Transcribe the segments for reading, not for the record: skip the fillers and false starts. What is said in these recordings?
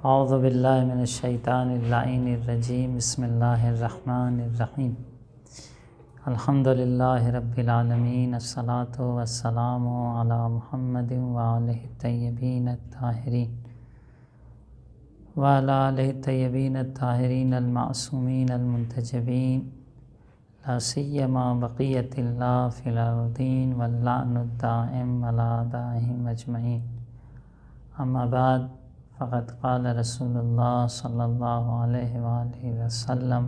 اعوذ باللہ من الشیطان اللعین الرجیم بسم اللہ الرحمن الرحیم الحمدللہ رب العالمین الصلاۃ والسلام علی محمد وآلہ الطیبین الطاہرین وعلی آلہ الطیبین الطاہرین المعصومین المنتجبین لا سیما بقیت اللہ فی الارضین واللعن الدائم علی اعدائہم اجمعین اما بعد فقد قال رسول اللہ صلی اللہ علیہ وآلہ وسلم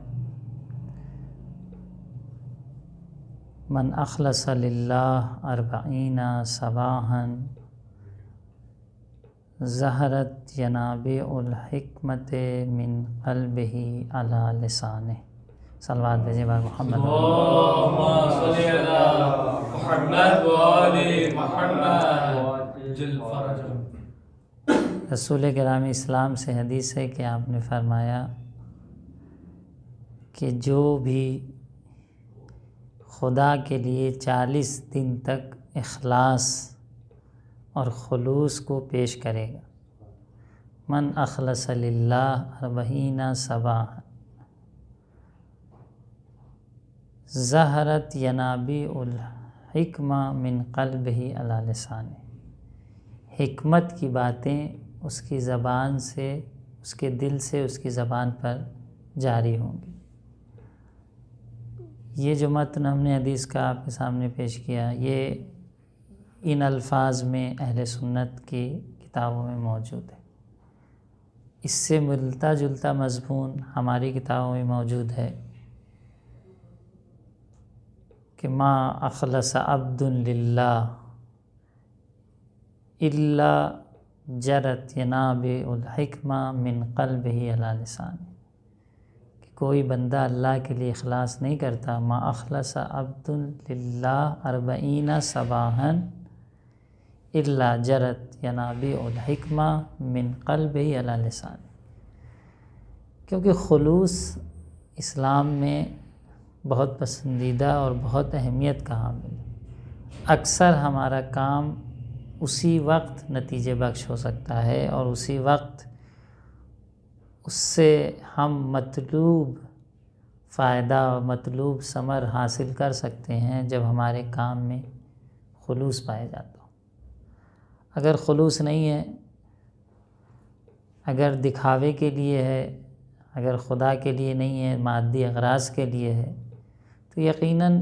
من اخلص للہ اربعین صباحا ظہرت ینابیع الحکمت من قلبہ علی لسانہ۔ صلوات بھیجیں بار محمد اللہم صلی علی محمد وآل محمد جل فرج۔ رسول کرام اسلام سے حدیث ہے کہ آپ نے فرمایا کہ جو بھی خدا کے لیے 40 دن تک اخلاص اور خلوص کو پیش کرے گا، من اخلص للہ 40 صباحا ظہرت ینابیع الحکمہ من قلبہ علی لسانہ، حکمت کی باتیں اس کی زبان سے، اس کے دل سے، اس کی زبان پر جاری ہوں گی۔ یہ جو متن ہم نے حدیث کا آپ کے سامنے پیش کیا، یہ ان الفاظ میں اہل سنت کی کتابوں میں موجود ہے۔ اس سے ملتا جلتا مضمون ہماری کتابوں میں موجود ہے کہ ما اخلص عبد للہ الا جرت ینابیع الحکمہ من قلبہ علی لسانہ، کہ کوئی بندہ اللہ کے لیے اخلاص نہیں کرتا، ما اخلص عبد للہ 40 صباحا الا جرت ینابیع الحکمہ من قلبہ علی لسانہ، کیونکہ خلوص اسلام میں بہت پسندیدہ اور بہت اہمیت کا حامل ہے۔ اکثر ہمارا کام اسی وقت نتیجے بخش ہو سکتا ہے اور اسی وقت اس سے ہم مطلوب فائدہ اور مطلوب ثمر حاصل کر سکتے ہیں جب ہمارے کام میں خلوص پائے جاتا ہو۔ اگر خلوص نہیں ہے، اگر دکھاوے کے لیے ہے، اگر خدا کے لیے نہیں ہے، مادی اغراض کے لیے ہے، تو یقیناً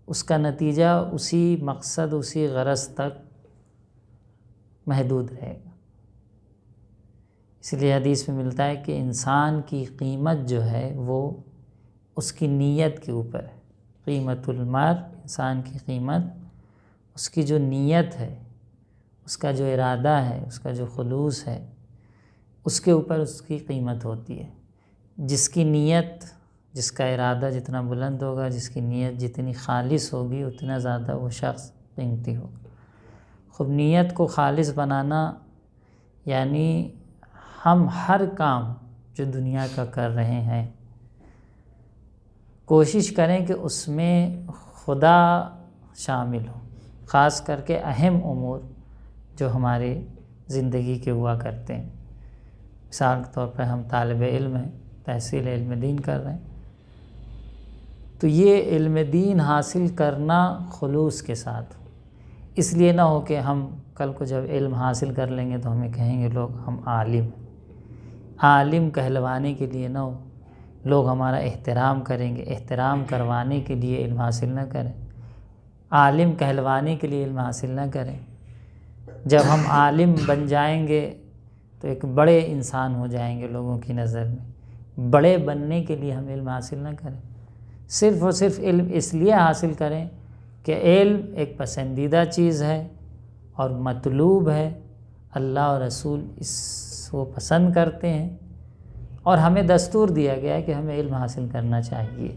اس کا نتیجہ اسی مقصد، اسی غرض تک محدود رہے گا۔ اس لیے حدیث میں ملتا ہے کہ انسان کی قیمت جو ہے وہ اس کی نیت کے اوپر ہے۔ قیمت المرء، انسان کی قیمت اس کی جو نیت ہے، اس کا جو ارادہ ہے، اس کا جو خلوص ہے، اس کے اوپر اس کی قیمت ہوتی ہے۔ جس کی نیت، جس کا ارادہ جتنا بلند ہوگا، جس کی نیت جتنی خالص ہوگی، اتنا زیادہ وہ شخص قیمتی ہوگا۔ خود نیت کو خالص بنانا یعنی ہم ہر کام جو دنیا کا کر رہے ہیں کوشش کریں کہ اس میں خدا شامل ہو، خاص کر کے اہم امور جو ہمارے زندگی کے ہوا کرتے ہیں۔ مثال کے طور پر ہم طالب علم ہیں، تحصیل علم دین کر رہے ہیں، تو یہ علم دین حاصل کرنا خلوص کے ساتھ ہو۔ اس لیے نہ ہو کہ ہم کل کو جب علم حاصل کر لیں گے تو ہمیں کہیں گے لوگ ہم عالم ہیں، عالم کہلوانے کے لیے نہ ہو، لوگ ہمارا احترام کریں گے، احترام کروانے کے لیے علم حاصل نہ کریں، عالم کہلوانے کے لیے علم حاصل نہ کریں۔ جب ہم عالم بن جائیں گے تو ایک بڑے انسان ہو جائیں گے لوگوں کی نظر میں، بڑے بننے کے لیے ہم علم حاصل نہ کریں، صرف اور صرف علم اس لیے حاصل کریں کہ علم ایک پسندیدہ چیز ہے اور مطلوب ہے، اللہ اور رسول اس کو پسند کرتے ہیں اور ہمیں دستور دیا گیا ہے کہ ہمیں علم حاصل کرنا چاہیے۔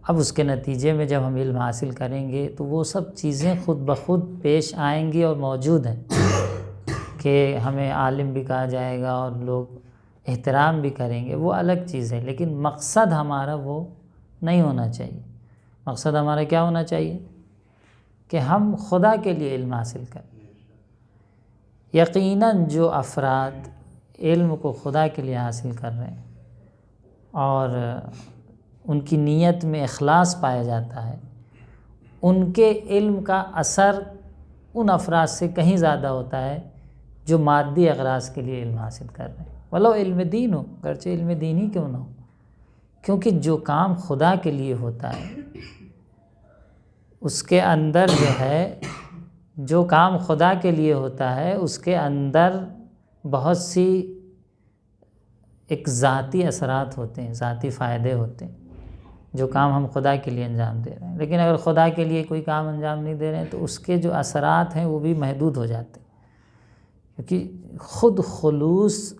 اب اس کے نتیجے میں جب ہم علم حاصل کریں گے تو وہ سب چیزیں خود بخود پیش آئیں گی اور موجود ہیں کہ ہمیں عالم بھی کہا جائے گا اور لوگ احترام بھی کریں گے، وہ الگ چیز ہے، لیکن مقصد ہمارا وہ نہیں ہونا چاہیے۔ مقصد ہمارا کیا ہونا چاہیے کہ ہم خدا کے لیے علم حاصل کریں۔ یقیناً جو افراد علم کو خدا کے لیے حاصل کر رہے ہیں اور ان کی نیت میں اخلاص پایا جاتا ہے، ان کے علم کا اثر ان افراد سے کہیں زیادہ ہوتا ہے جو مادی اغراض کے لیے علم حاصل کر رہے ہیں، ولو علم دین ہو، گرچہ علم دین ہی کیوں نہ ہو، کیونکہ جو کام خدا کے لیے ہوتا ہے اس کے اندر جو کام خدا کے لیے ہوتا ہے اس کے اندر بہت سی ایک ذاتی اثرات ہوتے ہیں، ذاتی فائدے ہوتے ہیں، جو کام ہم خدا کے لیے انجام دے رہے ہیں۔ لیکن اگر خدا کے لیے کوئی کام انجام نہیں دے رہے ہیں تو اس کے جو اثرات ہیں وہ بھی محدود ہو جاتے ہیں، کیونکہ خود خلوص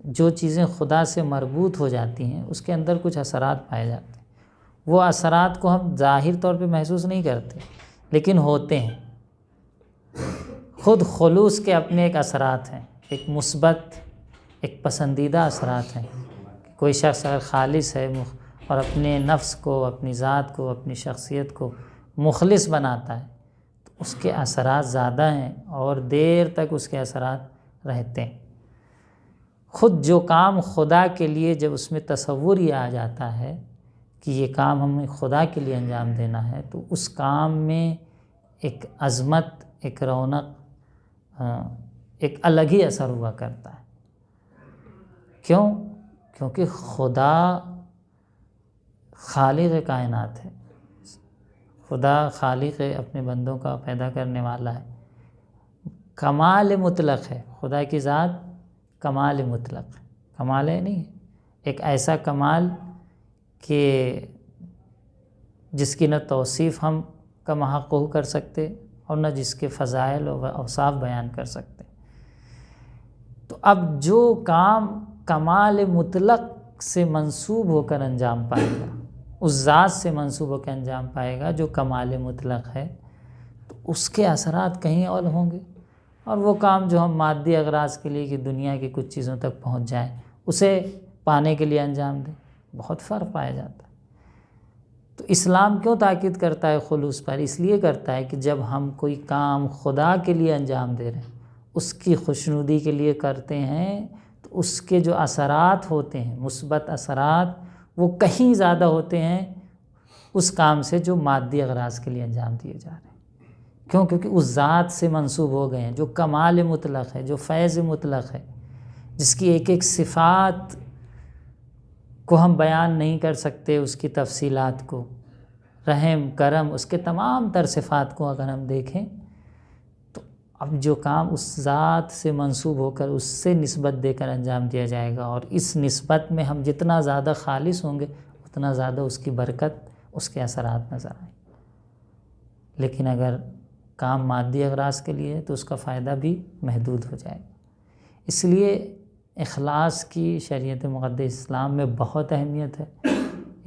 جو چیزیں خدا سے مربوط ہو جاتی ہیں اس کے اندر کچھ اثرات پائے جاتے ہیں، وہ اثرات کو ہم ظاہر طور پہ محسوس نہیں کرتے لیکن ہوتے ہیں۔ خود خلوص کے اپنے ایک اثرات ہیں، ایک مثبت، ایک پسندیدہ اثرات ہیں۔ کوئی شخص اگر خالص ہے اور اپنے نفس کو، اپنی ذات کو، اپنی شخصیت کو مخلص بناتا ہے تو اس کے اثرات زیادہ ہیں اور دیر تک اس کے اثرات رہتے ہیں۔ خود جو کام خدا کے لیے جب اس میں تصور یہ آ جاتا ہے کہ یہ کام ہمیں خدا کے لیے انجام دینا ہے تو اس کام میں ایک عظمت، ایک رونق، ایک الگ ہی اثر ہوا کرتا ہے۔ کیوں؟ کیونکہ خدا خالق کائنات ہے، خدا خالق اپنے بندوں کا پیدا کرنے والا ہے، کمال مطلق ہے، خدا کی ذات کمال مطلق ہے، کمال ہے نہیں، ایک ایسا کمال کہ جس کی نہ توصیف ہم کا محقق کر سکتے اور نہ جس کے فضائل و اوصاف بیان کر سکتے۔ تو اب جو کام کمال مطلق سے منسوب ہو کر انجام پائے گا، اس ذات سے منسوب ہو کر انجام پائے گا جو کمال مطلق ہے، تو اس کے اثرات کہیں اور ہوں گے، اور وہ کام جو ہم مادی اغراض کے لیے کہ دنیا کی کچھ چیزوں تک پہنچ جائیں اسے پانے کے لیے انجام دیں، بہت فرق پایا جاتا ہے۔ تو اسلام کیوں تاکید کرتا ہے خلوص پر؟ اس لیے کرتا ہے کہ جب ہم کوئی کام خدا کے لیے انجام دے رہے ہیں، اس کی خوشنودی کے لیے کرتے ہیں، تو اس کے جو اثرات ہوتے ہیں، مثبت اثرات، وہ کہیں زیادہ ہوتے ہیں اس کام سے جو مادی اغراض کے لیے انجام دیے جا رہے ہیں۔ کیوں؟ کیونکہ اس ذات سے منسوب ہو گئے ہیں جو کمال مطلق ہے، جو فیض مطلق ہے، جس کی ایک ایک صفات کو ہم بیان نہیں کر سکتے، اس کی تفصیلات کو، رحم، کرم، اس کے تمام تر صفات کو اگر ہم دیکھیں تو اب جو کام اس ذات سے منسوب ہو کر اس سے نسبت دے کر انجام دیا جائے گا، اور اس نسبت میں ہم جتنا زیادہ خالص ہوں گے اتنا زیادہ اس کی برکت، اس کے اثرات نظر آئیں۔ لیکن اگر کام مادی اغراض کے لیے ہے تو اس کا فائدہ بھی محدود ہو جائے گا۔ اس لیے اخلاص کی شریعت مقدس اسلام میں بہت اہمیت ہے۔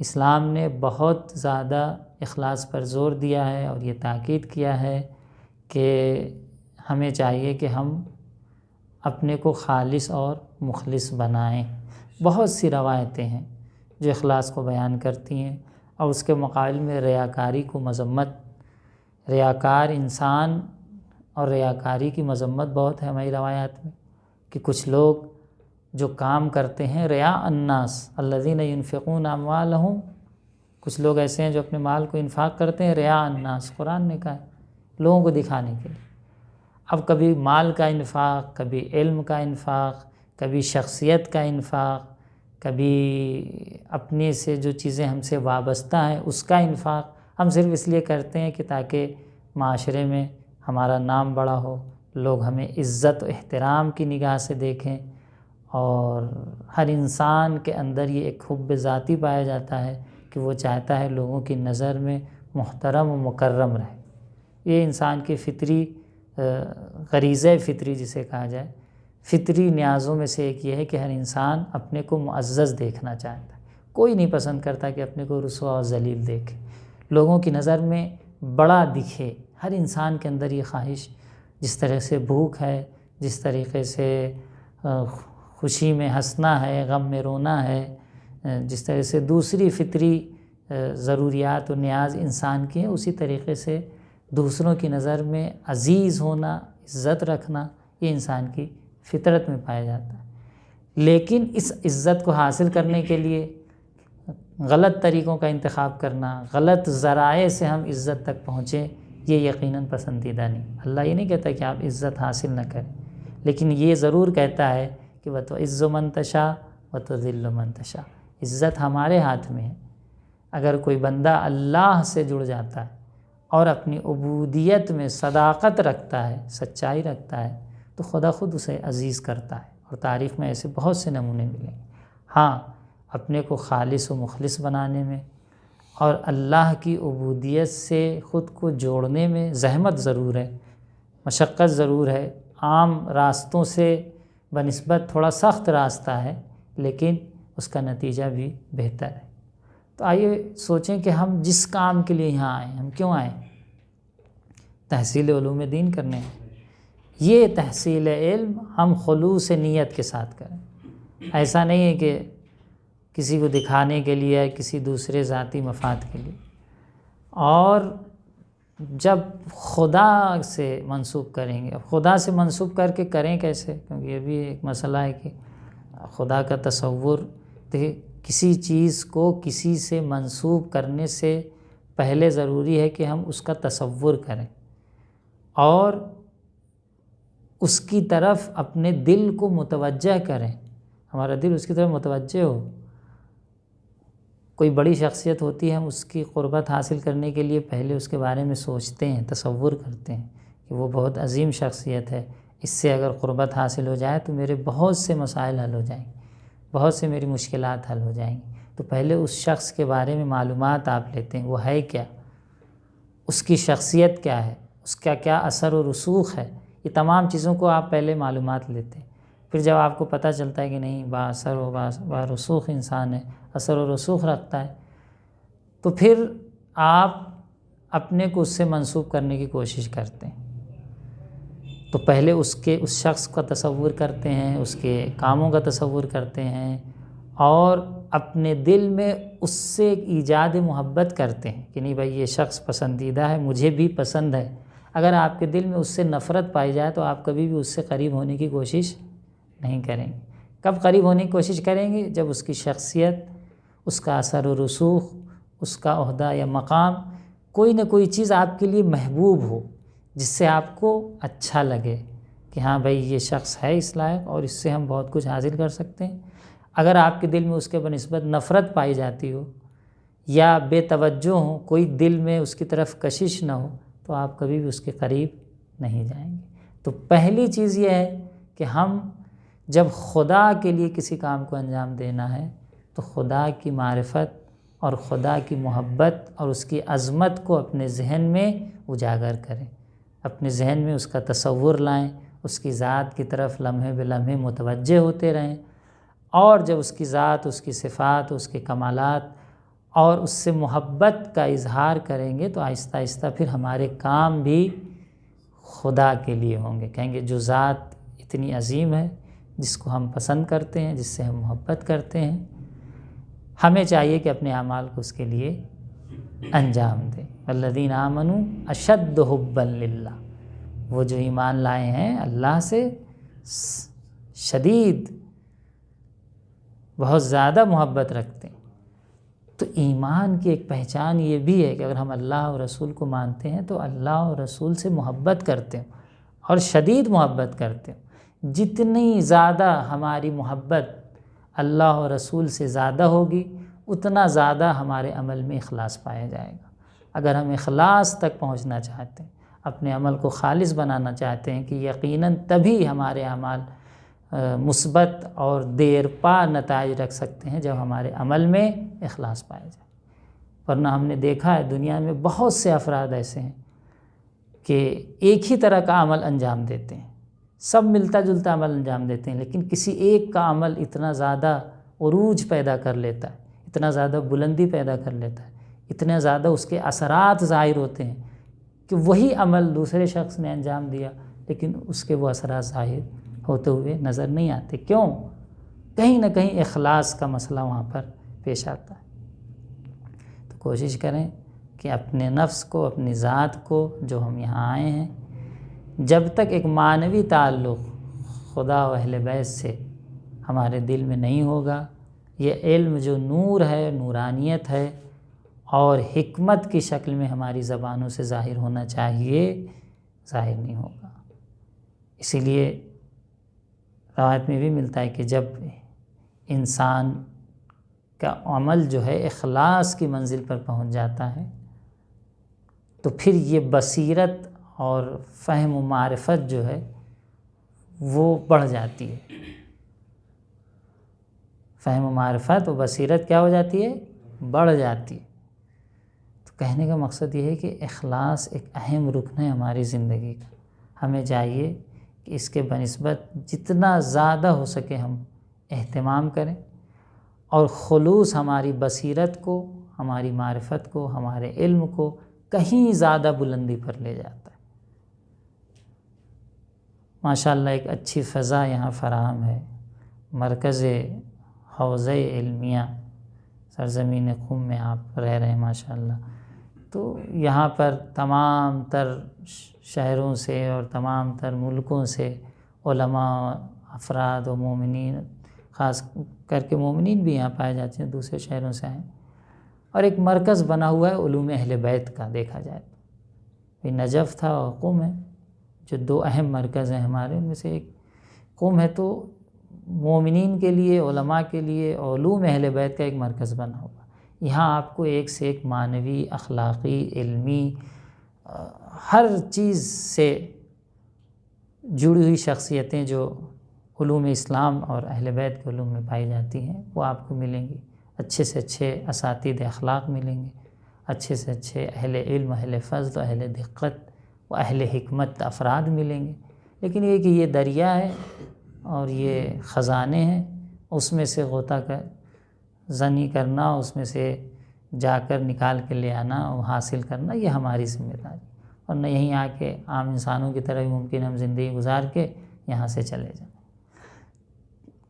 اسلام نے بہت زیادہ اخلاص پر زور دیا ہے اور یہ تاکید کیا ہے کہ ہمیں چاہیے کہ ہم اپنے کو خالص اور مخلص بنائیں۔ بہت سی روایتیں ہیں جو اخلاص کو بیان کرتی ہیں، اور اس کے مقابل میں ریاکاری کو مذمت، ریاکار انسان اور ریاکاری کی مذمت بہت ہے ہماری روایات میں، کہ کچھ لوگ جو کام کرتے ہیں ریا الناس الذین ينفقون اموالهم، کچھ لوگ ایسے ہیں جو اپنے مال کو انفاق کرتے ہیں ریا الناس، قرآن نے کہا ہے لوگوں کو دکھانے کے لیے۔ اب کبھی مال کا انفاق، کبھی علم کا انفاق، کبھی شخصیت کا انفاق، کبھی اپنے سے جو چیزیں ہم سے وابستہ ہیں اس کا انفاق، ہم صرف اس لیے کرتے ہیں کہ تاکہ معاشرے میں ہمارا نام بڑا ہو، لوگ ہمیں عزت و احترام کی نگاہ سے دیکھیں، اور ہر انسان کے اندر یہ ایک حب ذاتی پایا جاتا ہے کہ وہ چاہتا ہے لوگوں کی نظر میں محترم و مکرم رہے۔ یہ انسان کی فطری غریزہ فطری جسے کہا جائے، فطری نیازوں میں سے ایک یہ ہے کہ ہر انسان اپنے کو معزز دیکھنا چاہتا ہے۔ کوئی نہیں پسند کرتا کہ اپنے کو رسوا اور ذلیل دیکھے، لوگوں کی نظر میں بڑا دکھے۔ ہر انسان کے اندر یہ خواہش، جس طرح سے بھوک ہے، جس طریقے سے خوشی میں ہنسنا ہے، غم میں رونا ہے، جس طرح سے دوسری فطری ضروریات و نیاز انسان کی ہیں، اسی طریقے سے دوسروں کی نظر میں عزیز ہونا، عزت رکھنا یہ انسان کی فطرت میں پایا جاتا ہے، لیکن اس عزت کو حاصل کرنے کے لیے غلط طریقوں کا انتخاب کرنا، غلط ذرائع سے ہم عزت تک پہنچیں، یہ یقیناً پسندیدہ نہیں۔ اللہ یہ نہیں کہتا کہ آپ عزت حاصل نہ کریں، لیکن یہ ضرور کہتا ہے کہ وَتُعِزُّ مَن تَشَاءُ وَتُذِلُّ مَن تَشَاءُ، عزت ہمارے ہاتھ میں ہے۔ اگر کوئی بندہ اللہ سے جڑ جاتا ہے اور اپنی عبودیت میں صداقت رکھتا ہے، سچائی رکھتا ہے، تو خدا خود اسے عزیز کرتا ہے، اور تاریخ میں ایسے بہت سے نمونے ملیں گے۔ ہاں، اپنے کو خالص و مخلص بنانے میں اور اللہ کی عبودیت سے خود کو جوڑنے میں زحمت ضرور ہے، مشقت ضرور ہے، عام راستوں سے بنسبت تھوڑا سخت راستہ ہے، لیکن اس کا نتیجہ بھی بہتر ہے۔ تو آئیے سوچیں کہ ہم جس کام کے لیے یہاں آئے، ہم کیوں آئے؟ تحصیل علوم دین کرنے ہیں۔ یہ تحصیل علم ہم خلوص نیت کے ساتھ کریں، ایسا نہیں ہے کہ کسی کو دکھانے کے لیے، کسی دوسرے ذاتی مفاد کے لیے۔ اور جب خدا سے منسوب کریں گے، اب خدا سے منسوب کر کے کریں کیسے؟ کیونکہ یہ بھی ایک مسئلہ ہے کہ خدا کا تصور، دیکھیں کسی چیز کو کسی سے منسوب کرنے سے پہلے ضروری ہے کہ ہم اس کا تصور کریں اور اس کی طرف اپنے دل کو متوجہ کریں، ہمارا دل اس کی طرف متوجہ ہو۔ کوئی بڑی شخصیت ہوتی ہے، ہم اس کی قربت حاصل کرنے کے لیے پہلے اس کے بارے میں سوچتے ہیں، تصور کرتے ہیں کہ وہ بہت عظیم شخصیت ہے، اس سے اگر قربت حاصل ہو جائے تو میرے بہت سے مسائل حل ہو جائیں گے، بہت سے میری مشکلات حل ہو جائیں گی۔ تو پہلے اس شخص کے بارے میں معلومات آپ لیتے ہیں، وہ ہے کیا، اس کی شخصیت کیا ہے، اس کا کیا اثر و رسوخ ہے، یہ تمام چیزوں کو آپ پہلے معلومات لیتے ہیں۔ پھر جب آپ کو پتہ چلتا ہے کہ نہیں با اثر و با رسوخ انسان ہے، اثر و رسوخ رکھتا ہے، تو پھر آپ اپنے کو اس سے منسوب کرنے کی کوشش کرتے ہیں۔ تو پہلے اس شخص کا تصور کرتے ہیں، اس کے کاموں کا تصور کرتے ہیں، اور اپنے دل میں اس سے ایجاد محبت کرتے ہیں کہ نہیں بھائی یہ شخص پسندیدہ ہے، مجھے بھی پسند ہے۔ اگر آپ کے دل میں اس سے نفرت پائی جائے تو آپ کبھی بھی اس سے قریب ہونے کی کوشش نہیں کریں گے۔ کب قریب ہونے کی کوشش کریں گے؟ جب اس کی شخصیت، اس کا اثر و رسوخ، اس کا عہدہ یا مقام، کوئی نہ کوئی چیز آپ کے لیے محبوب ہو، جس سے آپ کو اچھا لگے کہ ہاں بھائی یہ شخص ہے اس لائق اور اس سے ہم بہت کچھ حاصل کر سکتے ہیں۔ اگر آپ کے دل میں اس کے بنسبت نفرت پائی جاتی ہو یا بے توجہ ہو، کوئی دل میں اس کی طرف کشش نہ ہو، تو آپ کبھی بھی اس کے قریب نہیں جائیں گے۔ تو پہلی چیز یہ ہے کہ ہم جب خدا کے لیے کسی کام کو انجام دینا ہے تو خدا کی معرفت اور خدا کی محبت اور اس کی عظمت کو اپنے ذہن میں اجاگر کریں، اپنے ذہن میں اس کا تصور لائیں، اس کی ذات کی طرف لمحے بے لمحے متوجہ ہوتے رہیں، اور جب اس کی ذات، اس کی صفات، اس کے کمالات اور اس سے محبت کا اظہار کریں گے تو آہستہ آہستہ پھر ہمارے کام بھی خدا کے لیے ہوں گے۔ کہیں گے جو ذات اتنی عظیم ہے، جس کو ہم پسند کرتے ہیں، جس سے ہم محبت کرتے ہیں، ہمیں چاہیے کہ اپنے اعمال کو اس کے لیے انجام دیں۔ والذین آمنوا اشد حبا للہ، وہ جو ایمان لائے ہیں اللہ سے شدید، بہت زیادہ محبت رکھتے ہیں۔ تو ایمان کی ایک پہچان یہ بھی ہے کہ اگر ہم اللہ اور رسول کو مانتے ہیں تو اللہ اور رسول سے محبت کرتے ہیں اور شدید محبت کرتے ہیں۔ جتنی زیادہ ہماری محبت اللہ اور رسول سے زیادہ ہوگی، اتنا زیادہ ہمارے عمل میں اخلاص پایا جائے گا۔ اگر ہم اخلاص تک پہنچنا چاہتے ہیں، اپنے عمل کو خالص بنانا چاہتے ہیں، کہ یقیناً تبھی ہمارے اعمال مثبت اور دیر پا نتائج رکھ سکتے ہیں جب ہمارے عمل میں اخلاص پایا جائے۔ ورنہ ہم نے دیکھا ہے دنیا میں بہت سے افراد ایسے ہیں کہ ایک ہی طرح کا عمل انجام دیتے ہیں، سب ملتا جلتا عمل انجام دیتے ہیں، لیکن کسی ایک کا عمل اتنا زیادہ عروج پیدا کر لیتا ہے، اتنا زیادہ بلندی پیدا کر لیتا ہے، اتنے زیادہ اس کے اثرات ظاہر ہوتے ہیں کہ وہی عمل دوسرے شخص نے انجام دیا لیکن اس کے وہ اثرات ظاہر ہوتے ہوئے نظر نہیں آتے۔ کیوں؟ کہیں نہ کہیں اخلاص کا مسئلہ وہاں پر پیش آتا ہے۔ تو کوشش کریں کہ اپنے نفس کو، اپنی ذات کو، جو ہم یہاں آئے ہیں جب تک ایک معنوی تعلق خدا و اہل بیت سے ہمارے دل میں نہیں ہوگا، یہ علم جو نور ہے، نورانیت ہے اور حکمت کی شکل میں ہماری زبانوں سے ظاہر ہونا چاہیے، ظاہر نہیں ہوگا۔ اسی لیے روایت میں بھی ملتا ہے کہ جب انسان کا عمل جو ہے اخلاص کی منزل پر پہنچ جاتا ہے تو پھر یہ بصیرت اور فہم و معرفت جو ہے وہ بڑھ جاتی ہے۔ فہم و معرفت و بصیرت کیا ہو جاتی ہے؟ بڑھ جاتی ہے۔ تو کہنے کا مقصد یہ ہے کہ اخلاص ایک اہم رکن ہے ہماری زندگی کا۔ ہمیں چاہیے کہ اس کے بنسبت جتنا زیادہ ہو سکے ہم اہتمام کریں، اور خلوص ہماری بصیرت کو، ہماری معرفت کو، ہمارے علم کو کہیں زیادہ بلندی پر لے جاتا ہے۔ ماشاءاللہ ایک اچھی فضا یہاں فراہم ہے۔ مرکز حوزہ علمیہ سرزمین قم میں آپ رہ رہے ہیں ماشاءاللہ، تو یہاں پر تمام تر شہروں سے اور تمام تر ملکوں سے علماء، افراد و مومنین، خاص کر کے مومنین بھی یہاں پائے جاتے ہیں، دوسرے شہروں سے آئے، اور ایک مرکز بنا ہوا ہے علوم اہل بیت کا۔ دیکھا جائے تو نجف تھا اور قم ہے، جو دو اہم مرکز ہیں ہمارے، ان میں سے ایک قم ہے۔ تو مومنین کے لیے، علماء کے لیے علوم اہل بیت کا ایک مرکز بنا ہوا۔ یہاں آپ کو ایک سے ایک معنوی، اخلاقی، علمی، ہر چیز سے جڑی ہوئی شخصیتیں جو علوم اسلام اور اہل بیت کے علوم میں پائی جاتی ہیں وہ آپ کو ملیں گی۔ اچھے سے اچھے اساتذہ اخلاق ملیں گے، اچھے سے اچھے اہل علم، اہل فضل، اہل دقت و اہل حکمت افراد ملیں گے۔ لیکن یہ کہ یہ دریا ہے اور یہ خزانے ہیں، اس میں سے غوطہ زنی کرنا، اس میں سے جا کر نکال کے لے آنا اور حاصل کرنا، یہ ہماری ذمہ داری، اور نہ یہیں آ کے عام انسانوں کی طرح ممکن ہم زندگی گزار کے یہاں سے چلے جائیں۔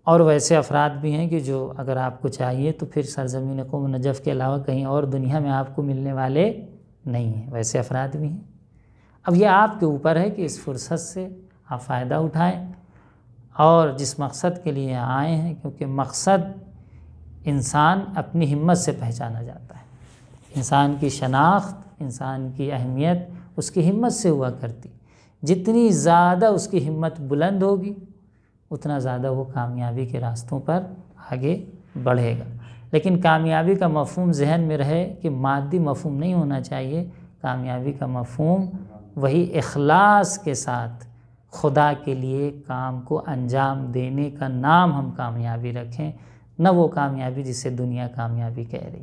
اور ویسے افراد بھی ہیں کہ جو اگر آپ کو چاہیے تو پھر سرزمین قم نجف کے علاوہ کہیں اور دنیا میں آپ کو ملنے والے نہیں ہیں، ویسے افراد بھی ہیں۔ اب یہ آپ کے اوپر ہے کہ اس فرصت سے آپ فائدہ اٹھائیں، اور جس مقصد کے لیے آئے ہیں، کیونکہ مقصد انسان اپنی ہمت سے پہچانا جاتا ہے۔ انسان کی شناخت، انسان کی اہمیت اس کی ہمت سے ہوا کرتی۔ جتنی زیادہ اس کی ہمت بلند ہوگی اتنا زیادہ وہ کامیابی کے راستوں پر آگے بڑھے گا۔ لیکن کامیابی کا مفہوم ذہن میں رہے کہ مادی مفہوم نہیں ہونا چاہیے۔ کامیابی کا مفہوم وہی اخلاص کے ساتھ خدا کے لیے کام کو انجام دینے کا نام ہم کامیابی رکھیں، نہ وہ کامیابی جسے دنیا کامیابی کہہ رہی،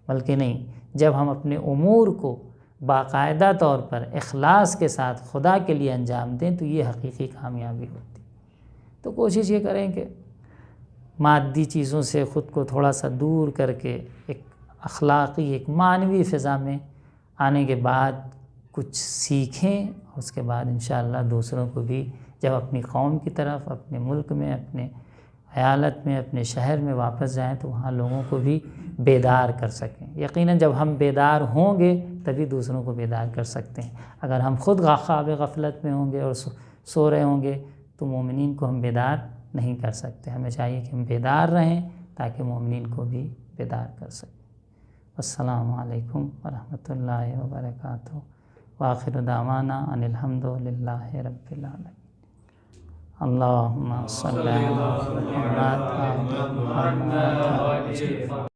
بلکہ نہیں، جب ہم اپنے امور کو باقاعدہ طور پر اخلاص کے ساتھ خدا کے لیے انجام دیں تو یہ حقیقی کامیابی ہوتی۔ تو کوشش یہ کریں کہ مادی چیزوں سے خود کو تھوڑا سا دور کر کے ایک اخلاقی، ایک معنوی فضا میں آنے کے بعد کچھ سیکھیں، اور اس کے بعد انشاءاللہ دوسروں کو بھی جب اپنی قوم کی طرف، اپنے ملک میں، اپنے ایالت میں، اپنے شہر میں واپس جائیں تو وہاں لوگوں کو بھی بیدار کر سکیں۔ یقیناً جب ہم بیدار ہوں گے تبھی دوسروں کو بیدار کر سکتے ہیں۔ اگر ہم خود خواب غفلت میں ہوں گے اور سو رہے ہوں گے تو مومنین کو ہم بیدار نہیں کر سکتے۔ ہمیں چاہیے کہ ہم بیدار رہیں تاکہ مومنین کو بھی بیدار کر سکیں۔ السلام علیکم ورحمۃ اللہ وبرکاتہ۔ وآخر دعوانا ان الحمد للہ رب العالمین۔ اللہم صلی علی محمد